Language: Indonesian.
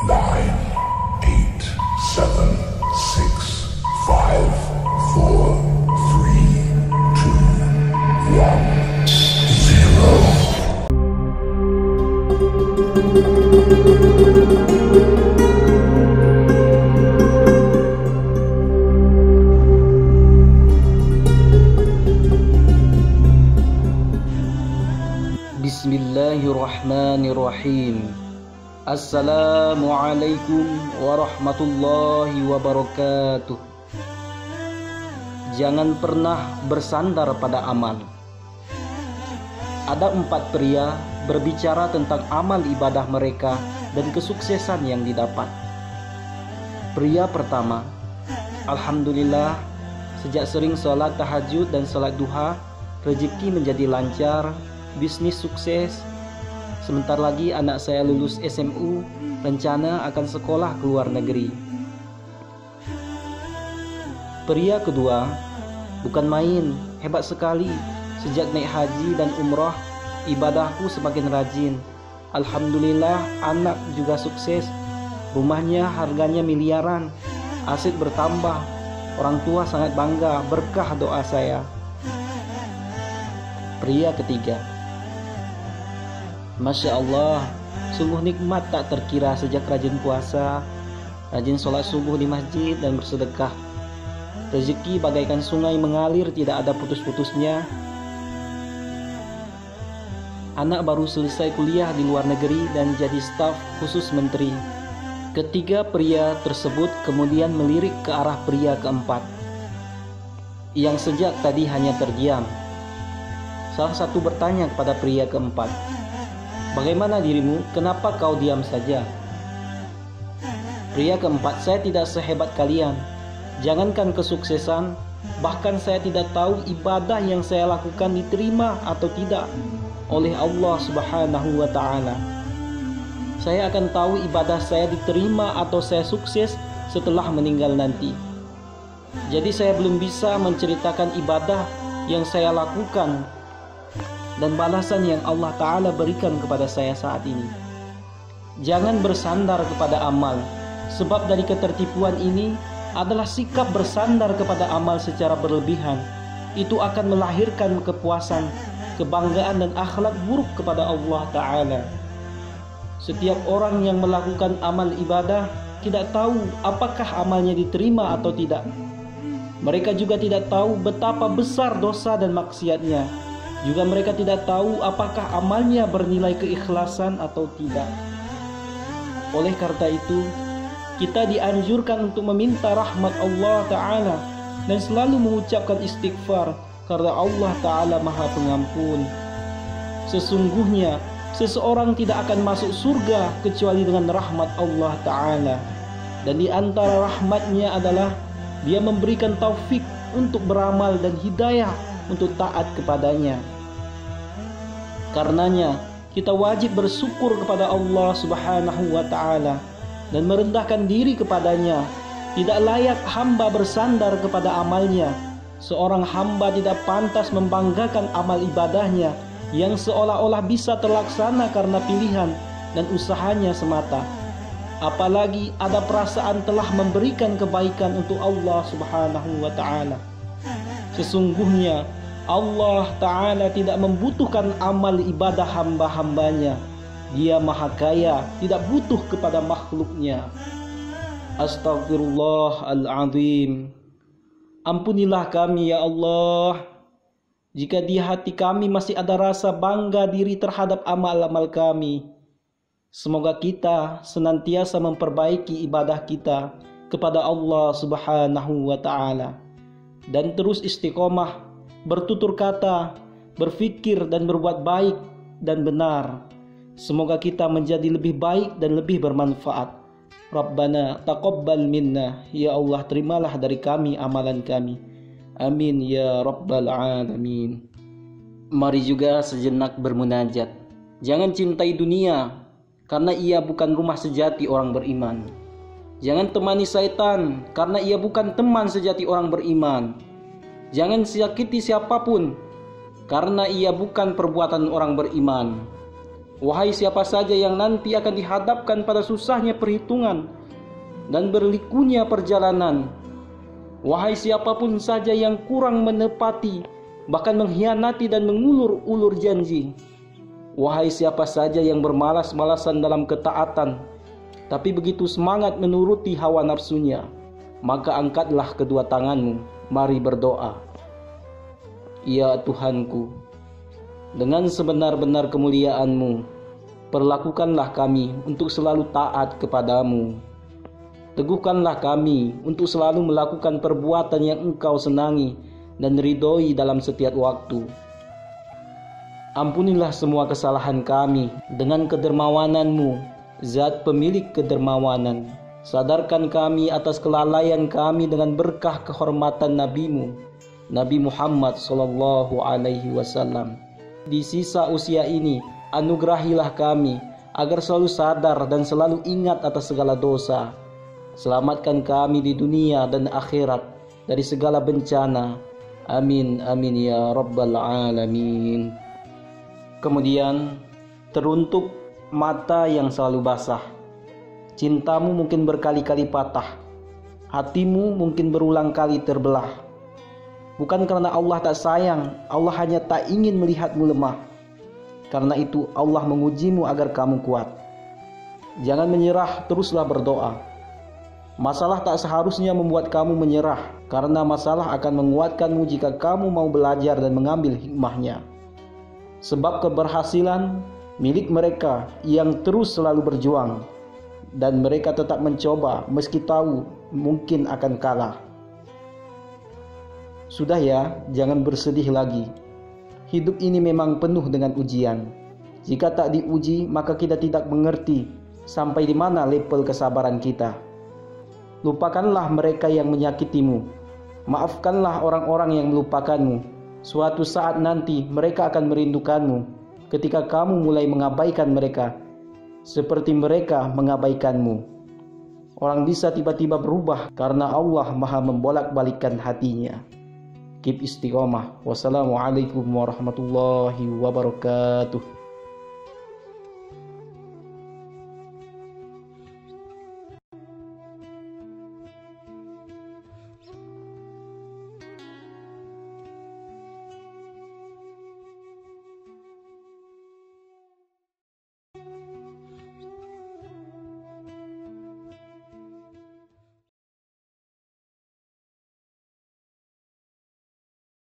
9, 8, 7, 6, 5, 4, 3, 2, 1, 0. Bismillahirrahmanirrahim. Assalamualaikum warahmatullahi wabarakatuh. Jangan pernah bersandar pada amal. Ada 4 pria berbicara tentang amal ibadah mereka dan kesuksesan yang didapat. Pria pertama, alhamdulillah, sejak sering sholat tahajud dan sholat duha, rezeki menjadi lancar, bisnis sukses. Sebentar lagi anak saya lulus SMU, rencana akan sekolah ke luar negeri. Pria kedua, bukan main, hebat sekali. Sejak naik haji dan umrah, ibadahku semakin rajin. Alhamdulillah, anak juga sukses. Rumahnya harganya miliaran, aset bertambah. Orang tua sangat bangga, berkah doa saya. Pria ketiga, Masya Allah, sungguh nikmat tak terkira sejak rajin puasa, rajin sholat subuh di masjid dan bersedekah. Rezeki bagaikan sungai mengalir, tidak ada putus-putusnya. Anak baru selesai kuliah di luar negeri dan jadi staf khusus menteri. Ketiga pria tersebut kemudian melirik ke arah pria keempat, yang sejak tadi hanya terdiam. Salah satu bertanya kepada pria keempat, "Bagaimana dirimu? Kenapa kau diam saja?" Pria keempat, "Saya tidak sehebat kalian. Jangankan kesuksesan, bahkan saya tidak tahu ibadah yang saya lakukan diterima atau tidak oleh Allah Subhanahu wa Ta'ala. Saya akan tahu ibadah saya diterima atau saya sukses setelah meninggal nanti. Jadi saya belum bisa menceritakan ibadah yang saya lakukan dan balasan yang Allah Ta'ala berikan kepada saya saat ini. Jangan bersandar kepada amal, sebab dari ketertipuan ini adalah sikap bersandar kepada amal secara berlebihan. Itu akan melahirkan kepuasan, kebanggaan dan akhlak buruk kepada Allah Ta'ala. Setiap orang yang melakukan amal ibadah tidak tahu apakah amalnya diterima atau tidak. Mereka juga tidak tahu betapa besar dosa dan maksiatnya. Juga mereka tidak tahu apakah amalnya bernilai keikhlasan atau tidak. Oleh karena itu, kita dianjurkan untuk meminta rahmat Allah Ta'ala dan selalu mengucapkan istighfar, karena Allah Ta'ala Maha Pengampun. Sesungguhnya seseorang tidak akan masuk surga kecuali dengan rahmat Allah Ta'ala. Dan di antara rahmatnya adalah Dia memberikan taufik untuk beramal dan hidayah untuk taat kepadanya. Karenanya kita wajib bersyukur kepada Allah Subhanahu wa Ta'ala dan merendahkan diri kepadanya. Tidak layak hamba bersandar kepada amalnya. Seorang hamba tidak pantas membanggakan amal ibadahnya yang seolah-olah bisa terlaksana karena pilihan dan usahanya semata. Apalagi ada perasaan telah memberikan kebaikan untuk Allah Subhanahu wa Ta'ala. Sesungguhnya Allah Ta'ala tidak membutuhkan amal ibadah hamba-hambanya. Dia Maha Kaya, tidak butuh kepada makhluknya. Astaghfirullahaladzim. Ampunilah kami ya Allah, jika di hati kami masih ada rasa bangga diri terhadap amal-amal kami. Semoga kita senantiasa memperbaiki ibadah kita kepada Allah Subhanahu wa Ta'ala dan terus istiqomah bertutur kata, berfikir dan berbuat baik dan benar. Semoga kita menjadi lebih baik dan lebih bermanfaat. Rabbana taqabbal minna, ya Allah terimalah dari kami amalan kami. Amin ya Rabbal Alamin. Mari juga sejenak bermunajat. Jangan cintai dunia, karena ia bukan rumah sejati orang beriman. Jangan temani syaitan, karena ia bukan teman sejati orang beriman. Jangan sakiti siapapun, karena ia bukan perbuatan orang beriman. Wahai siapa saja yang nanti akan dihadapkan pada susahnya perhitungan dan berlikunya perjalanan. Wahai siapapun saja yang kurang menepati, bahkan mengkhianati dan mengulur-ulur janji. Wahai siapa saja yang bermalas-malasan dalam ketaatan, tapi begitu semangat menuruti hawa nafsunya, maka angkatlah kedua tanganmu, mari berdoa. Ya Tuhanku, dengan sebenar-benar kemuliaan-Mu, perlakukanlah kami untuk selalu taat kepadamu. Teguhkanlah kami untuk selalu melakukan perbuatan yang Engkau senangi dan ridhoi dalam setiap waktu. Ampunilah semua kesalahan kami dengan kedermawanan-Mu, Zat pemilik kedermawanan. Sadarkan kami atas kelalaian kami dengan berkah kehormatan Nabi-Mu, Nabi Muhammad SAW. Di sisa usia ini, anugerahilah kami agar selalu sadar dan selalu ingat atas segala dosa. Selamatkan kami di dunia dan akhirat dari segala bencana. Amin, amin ya rabbal alamin. Kemudian, teruntuk mata yang selalu basah. Cintamu mungkin berkali-kali patah. Hatimu mungkin berulang kali terbelah. Bukan karena Allah tak sayang, Allah hanya tak ingin melihatmu lemah. Karena itu Allah mengujimu agar kamu kuat. Jangan menyerah, teruslah berdoa. Masalah tak seharusnya membuat kamu menyerah, karena masalah akan menguatkanmu jika kamu mau belajar dan mengambil hikmahnya. Sebab keberhasilan milik mereka yang terus selalu berjuang, dan mereka tetap mencoba meski tahu mungkin akan kalah. Sudah ya, jangan bersedih lagi. Hidup ini memang penuh dengan ujian. Jika tak diuji, maka kita tidak mengerti sampai di mana level kesabaran kita. Lupakanlah mereka yang menyakitimu. Maafkanlah orang-orang yang melupakanmu. Suatu saat nanti mereka akan merindukanmu ketika kamu mulai mengabaikan mereka, seperti mereka mengabaikanmu. Orang bisa tiba-tiba berubah karena Allah Maha membolak-balikkan hatinya. Keep istiqomah. Wassalamualaikum warahmatullahi wabarakatuh.